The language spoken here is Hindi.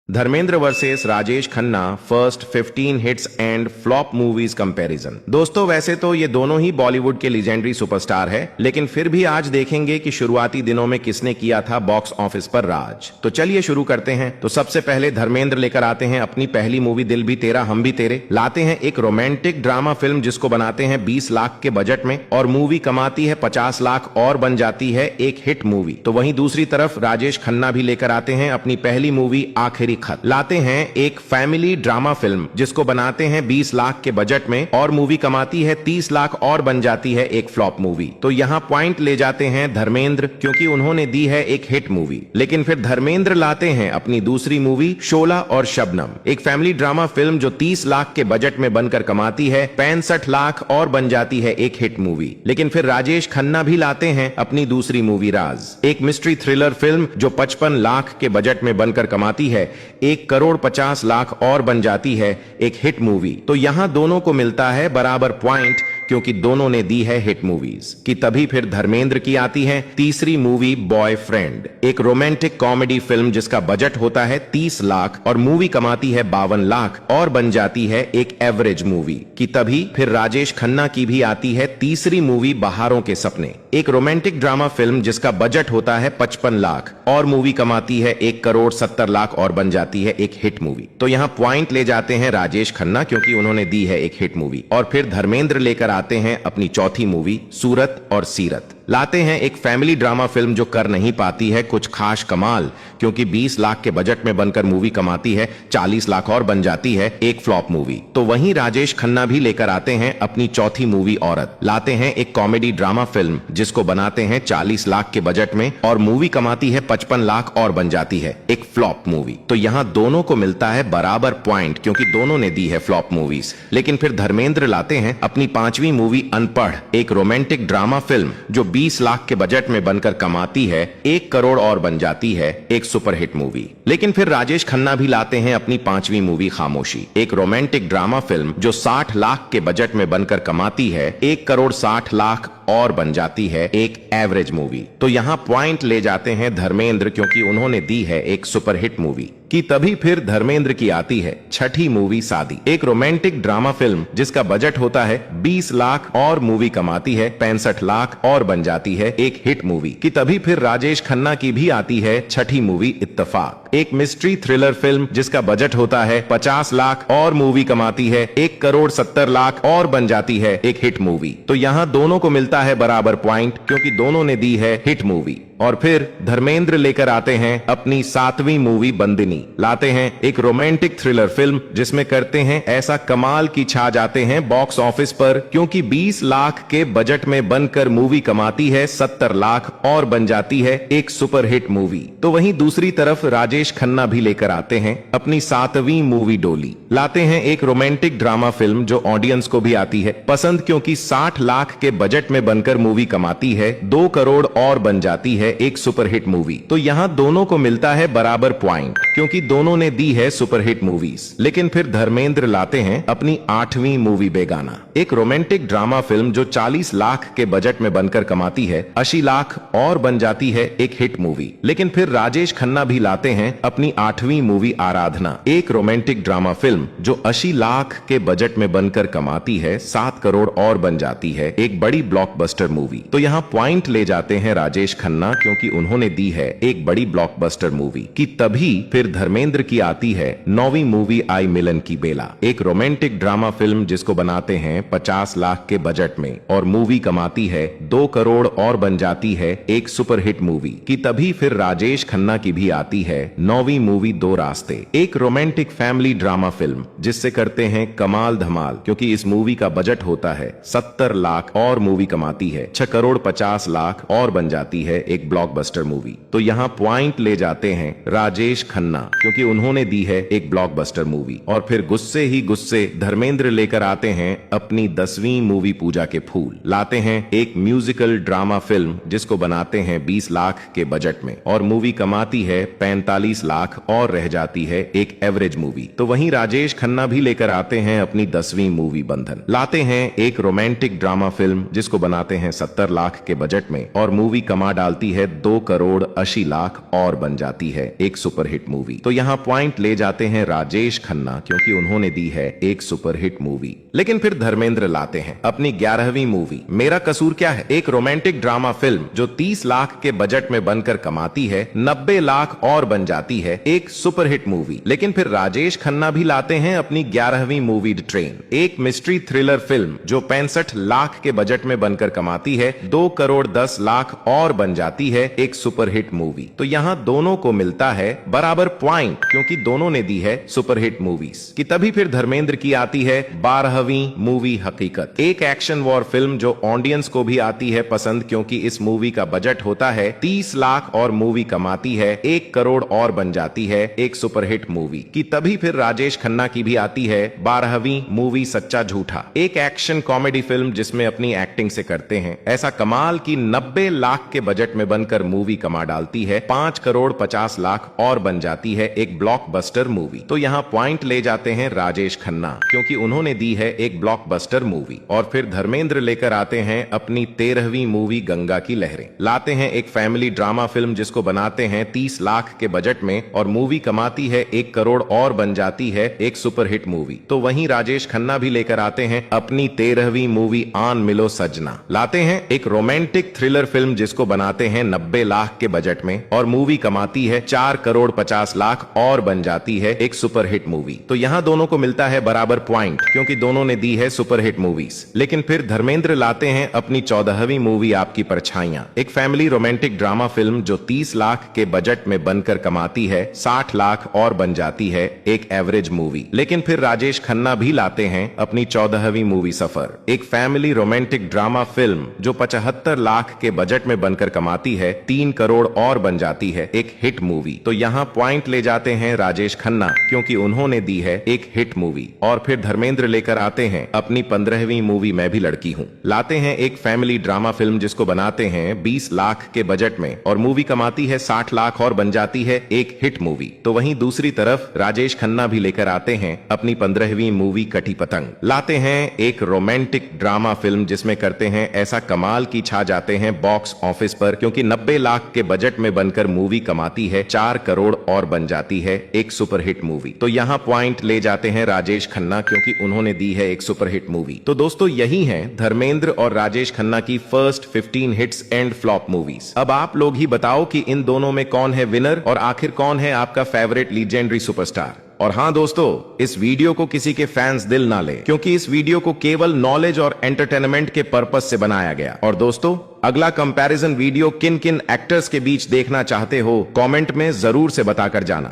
Dharmendra versus Rajesh Khanna first 15 hits and flop movies comparison. दोस्तों वैसे तो ये दोनों ही बॉलीवुड के लीजेंडरी सुपरस्टार है, लेकिन फिर भी आज देखेंगे कि शुरुआती दिनों में किसने किया था बॉक्स ऑफिस पर राज। तो चलिए शुरू करते हैं। तो सबसे पहले धर्मेंद्र लेकर आते हैं अपनी पहली मूवी दिल भी तेरा हम भी तेरे। लाते हैं एक रोमांटिक ड्रामा फिल्म जिसको बनाते हैं 20 लाख के बजट में और मूवी कमाती है 50 लाख और बन जाती है एक हिट मूवी। तो वहीं दूसरी तरफ राजेश खन्ना भी लेकर आते हैं अपनी पहली मूवी आखिरी खत। लाते हैं एक फैमिली ड्रामा फिल्म जिसको बनाते हैं 20 लाख के बजट में और मूवी कमाती है 30 लाख और बन जाती है एक फ्लॉप मूवी। तो यहां पॉइंट ले जाते हैं धर्मेंद्र, क्योंकि उन्होंने दी है एक हिट मूवी। लेकिन फिर धर्मेंद्र लाते हैं अपनी दूसरी मूवी शोला और शबनम, एक फैमिली ड्रामा फिल्म जो 30 लाख के बजट में बनकर कमाती है 65 लाख और बन जाती है एक हिट मूवी। लेकिन फिर राजेश खन्ना भी लाते हैं अपनी दूसरी मूवी राज, एक मिस्ट्री थ्रिलर फिल्म जो 55 लाख के बजट में बनकर कमाती है 1 करोड़ 50 लाख और बन जाती है एक हिट मूवी। तो यहां दोनों को मिलता है बराबर पॉइंट, क्योंकि दोनों ने दी है हिट मूवीज। कि तभी फिर धर्मेंद्र की आती है तीसरी मूवी बॉयफ्रेंड, एक रोमांटिक कॉमेडी फिल्म जिसका बजट होता है 30 लाख और मूवी कमाती है 52 लाख और बन जाती है एक एवरेज मूवी। कि तभी फिर राजेश खन्ना की भी आती है तीसरी मूवी बहारों के सपने, एक रोमांटिक ड्रामा फिल्म जिसका बजट होता है 55 लाख और मूवी कमाती है 1 करोड़ 70 लाख और बन जाती है एक हिट मूवी। तो यहां पॉइंट ले जाते हैं राजेश खन्ना, क्योंकि उन्होंने दी है एक हिट मूवी। और फिर धर्मेंद्र लेकर आते हैं अपनी चौथी मूवी सूरत और सीरत। लाते हैं एक फैमिली ड्रामा फिल्म जो कर नहीं पाती है कुछ खास कमाल, क्योंकि 20 लाख के बजट में बनकर मूवी कमाती है 40 लाख और बन जाती है एक फ्लॉप मूवी। तो वहीं राजेश खन्ना भी लेकर आते हैं अपनी चौथी मूवी औरत। लाते हैं एक कॉमेडी ड्रामा फिल्म जिसको बनाते हैं 40 लाख के बजट में और मूवी कमाती है 55 लाख और बन जाती है एक फ्लॉप मूवी। तो यहां दोनों को मिलता है बराबर पॉइंट, क्योंकि दोनों ने दी है फ्लॉप मूवीज। लेकिन फिर धर्मेंद्र लाते हैं अपनी पांचवी मूवी अनपढ़, एक रोमांटिक ड्रामा फिल्म जो 20 लाख के बजट में बनकर कमाती है 1 करोड़ और बन जाती है एक सुपरहिट मूवी। लेकिन फिर राजेश खन्ना भी लाते हैं अपनी पांचवी मूवी खामोशी, एक रोमांटिक ड्रामा फिल्म जो 60 लाख के बजट में बनकर कमाती है 1 करोड़ 60 लाख और बन जाती है एक एवरेज मूवी। तो यहां पॉइंट ले जाते हैं धर्मेंद्र, क्योंकि उन्होंने दी है एक सुपरहिट मूवी। कि तभी फिर धर्मेंद्र की आती है छठी मूवी शादी, एक रोमांटिक ड्रामा फिल्म जिसका बजट होता है 20 लाख और मूवी कमाती है 65 लाख और बन जाती है एक हिट मूवी। कि तभी फिर राजेश खन्ना की भी आती है छठी मूवी इत्तेफाक, एक मिस्ट्री थ्रिलर फिल्म जिसका बजट होता है 50 लाख और मूवी कमाती है 1 करोड़ 70 लाख और बन जाती है एक हिट मूवी। तो यहां दोनों को मिलता है बराबर पॉइंट, क्योंकि दोनों ने दी है हिट मूवी। और फिर धर्मेंद्र लेकर आते हैं अपनी 7वीं मूवी बंदिनी। लाते हैं एक रोमांटिक थ्रिलर फिल्म जिसमें करते हैं ऐसा कमाल की छा जाते हैं बॉक्स ऑफिस पर, क्योंकि 20 लाख के बजट में बनकर मूवी कमाती है 70 लाख और बन जाती है एक सुपरहिट मूवी। तो वहीं दूसरी तरफ राजेश खन्ना भी लेकर आते हैं अपनी 7वीं मूवी डोली। लाते हैं एक रोमांटिक ड्रामा फिल्म जो ऑडियंस को भी आती है पसंद, क्योंकि 60 लाख के बजट में बनकर मूवी कमाती है 2 करोड़ और बन जाती है एक सुपरहिट मूवी। तो यहां दोनों को मिलता है बराबर पॉइंट, क्योंकि दोनों ने दी है सुपरहिट मूवीज। लेकिन फिर धर्मेंद्र लाते हैं अपनी 8वीं मूवी बेगाना, एक रोमांटिक ड्रामा फिल्म जो 40 लाख के बजट में बनकर कमाती है 80 लाख और बन जाती है एक हिट मूवी। लेकिन फिर राजेश खन्ना भी लाते हैं अपनी 8वीं मूवी आराधना, एक रोमांटिक ड्रामा फिल्म जो 80 लाख के बजट में बनकर कमाती है 7 करोड़ और बन जाती है एक बड़ी ब्लॉकबस्टर मूवी। तो यहां पॉइंट ले जाते हैं राजेश खन्ना, क्योंकि उन्होंने दी है एक बड़ी ब्लॉकबस्टर मूवी। कि तभी फिर धर्मेंद्र की आती है 9वीं मूवी आई मिलन की बेला, एक रोमांटिक ड्रामा फिल्म जिसको बनाते हैं 50 लाख के बजट में और मूवी कमाती है 2 करोड़ और बन जाती है एक सुपरहिट मूवी। कि तभी फिर राजेश खन्ना की भी आती है 9वीं मूवी दो रास्ते, एक रोमांटिक फैमिली ड्रामा फिल्म जिससे करते हैं कमाल धमाल, क्योंकि इस मूवी का बजट होता है 70 लाख और मूवी कमाती है 6 करोड़ 50 लाख और बन जाती है एक ब्लॉकबस्टर मूवी। तो यहां पॉइंट ले जाते हैं राजेश खन्ना, क्योंकि उन्होंने दी है एक ब्लॉकबस्टर मूवी। और फिर गुस्से ही गुस्से धर्मेंद्र लेकर आते हैं अपनी 10वीं मूवी पूजा के फूल। लाते हैं एक म्यूजिकल ड्रामा फिल्म जिसको बनाते हैं 20 लाख के बजट में और मूवी कमाती है 45 लाख और रह जाती है एक एवरेज मूवी। तो वहीं राजेश खन्ना भी लेकर आते हैं अपनी 10वीं मूवी बंधन। लाते हैं एक रोमांटिक ड्रामा फिल्म जिसको बनाते हैं 70 लाख के बजट में और मूवी कमा डालती है 2 करोड़ 80 लाख और बन जाती है एक सुपरहिट मूवी। तो यहाँ पॉइंट ले जाते हैं राजेश खन्ना, क्योंकि उन्होंने दी है एक सुपरहिट मूवी। लेकिन फिर धर्मेंद्र लाते हैं अपनी 11वीं मूवी मेरा कसूर क्या है, एक रोमांटिक ड्रामा फिल्म जो 30 लाख के बजट में बनकर कमाती है 90 लाख और बन जाती है एक सुपरहिट मूवी। लेकिन फिर राजेश खन्ना भी लाते हैं अपनी 11वीं मूवी ट्रेन, एक मिस्ट्री थ्रिलर फिल्म जो 65 लाख के बजट में बनकर कमाती है 2 करोड़ 10 लाख और बन जाती है एक सुपरहिट मूवी। तो यहाँ दोनों को मिलता है बराबर पॉइंट, क्योंकि दोनों ने दी है सुपरहिट मूवीज कि तभी फिर धर्मेंद्र की आती है 12वीं मूवी हकीकत, एक एक्शन वॉर फिल्म जो ऑडियंस को भी आती है पसंद, क्योंकि इस मूवी का बजट होता है 30 लाख और मूवी कमाती है 1 करोड़ और बन जाती है एक सुपरहिट मूवी। कि तभी फिर राजेश खन्ना की भी आती है 12वीं मूवी सच्चा झूठा, एक एक्शन कॉमेडी फिल्म जिसमें अपनी एक्टिंग से करते हैं ऐसा कमाल की 90 लाख के बजट में बनकर मूवी कमा डालती है 5 करोड़ 50 लाख और बन जाती है एक ब्लॉकबस्टर मूवी। तो यहाँ पॉइंट ले जाते हैं राजेश खन्ना, क्योंकि उन्होंने दी है एक ब्लॉकबस्टर मूवी। और फिर धर्मेंद्र लेकर आते हैं अपनी 13वीं मूवी गंगा की लहरें, लाते हैं एक फैमिली ड्रामा फिल्म जिसको बनाते हैं 30 लाख के बजट में और मूवी कमाती है 1 करोड़ और बन जाती है एक सुपरहिट मूवी। तो वहीं राजेश खन्ना भी लेकर आते हैं अपनी 13वीं मूवी आन मिलो सजना, लाते हैं एक रोमांटिक थ्रिलर फिल्म जिसको बनाते हैं 90 लाख के बजट में और मूवी कमाती है 4 करोड़ 50 लाख और बन जाती है एक सुपरहिट मूवी। तो यहाँ दोनों को मिलता है बराबर पॉइंट, क्योंकि दोनों ने दी है सुपरहिट मूवीज। लेकिन फिर धर्मेंद्र लाते हैं अपनी 14वीं मूवी आपकी परछाइयां, एक फैमिली रोमांटिक ड्रामा फिल्म जो 30 लाख के बजट में बनकर कमाती है 60 लाख और बन जाती है एक एवरेज मूवी। लेकिन फिर राजेश खन्ना भी लाते हैं अपनी 14वीं मूवी सफर, एक फैमिली रोमांटिक ड्रामा फिल्म जो 75 लाख के बजट में बनकर कमाती है 3 करोड़ और बन जाती है एक हिट मूवी। तो यहाँ पॉइंट ले जाते हैं राजेश खन्ना, क्योंकि उन्होंने दी है एक हिट मूवी। और फिर धर्मेंद्र लेकर आते हैं अपनी 15वीं मूवी मैं भी लड़की हूँ, लाते हैं एक फैमिली ड्रामा फिल्म जिसको बनाते हैं 20 लाख के बजट में और मूवी कमाती है 60 लाख और बन जाती है एक हिट मूवी। तो वहीं दूसरी तरफ राजेश खन्ना भी लेकर आते हैं अपनी 15वीं मूवी कटी पतंग, लाते हैं एक रोमांटिक ड्रामा फिल्म जिसमें करते हैं ऐसा कमाल की छा जाते हैं बॉक्स ऑफिस पर, क्योंकि 90 लाख के बजट में बनकर मूवी कमाती है 4 करोड़ और बन जाती है एक सुपरहिट मूवी। तो यहाँ पॉइंट ले जाते हैं राजेश खन्ना, क्योंकि उन्होंने दी है एक सुपरहिट मूवी। तो दोस्तों यही है धर्मेंद्र और राजेश खन्ना की first 15 hits and flop movies. अब आप लोग ही बताओ कि इन दोनों में कौन है विनर और आखिर कौन है आपका फेवरेट लीजेंडरी सुपरस्टार। और हाँ दोस्तों, इस वीडियो को किसी के फैंस दिल ना ले, क्योंकि इस वीडियो को केवल नॉलेज और एंटरटेनमेंट के पर्पस से बनाया गया। और दोस्तों, अगला कंपैरिजन वीडियो किन किन एक्टर्स के बीच देखना चाहते हो कमेंट में जरूर से बताकर जाना।